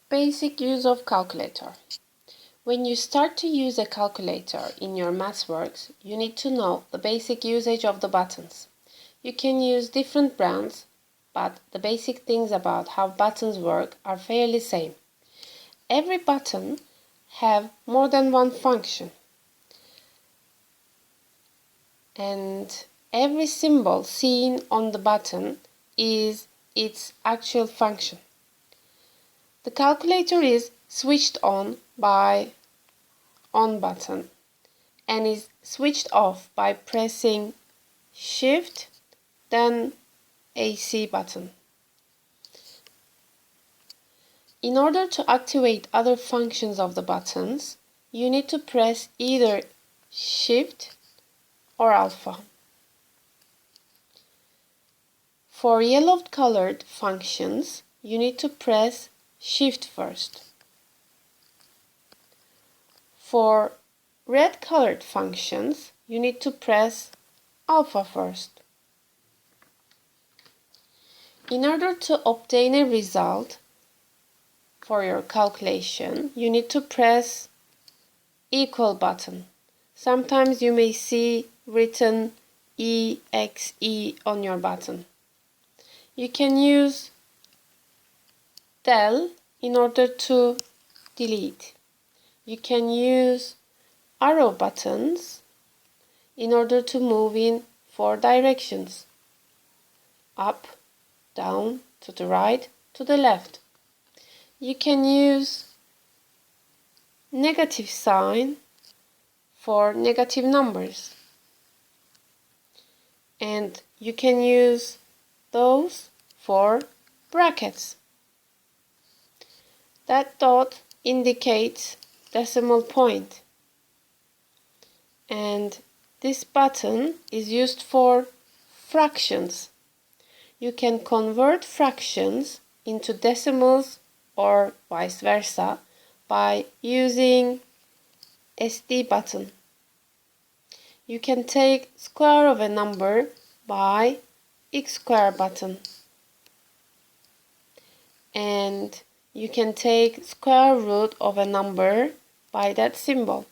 Basic use of calculator. When you start to use a calculator in your MathWorks, you need to know the basic usage of the buttons. You can use different brands, but the basic things about how buttons work are fairly same. Every button have more than one function, and every symbol seen on the button is its actual function. The calculator is switched on by on button and is switched off by pressing Shift then AC button. In order to activate other functions of the buttons, you need to press either Shift or Alpha. For yellow colored functions, you need to press Shift first. For red colored functions, you need to press Alpha first. In order to obtain a result for your calculation, you need to press Equal button. Sometimes you may see written EXE on your button. You can use del in order to delete. You can use arrow buttons in order to move in 4 directions: up, down, to the right, to the left. You can use negative sign for negative numbers, and you can use those for brackets. That dot indicates decimal point, and this button is used for fractions. You can convert fractions into decimals or vice versa by using SD button. You can take square of a number by X square button, and you can take square root of a number by that symbol.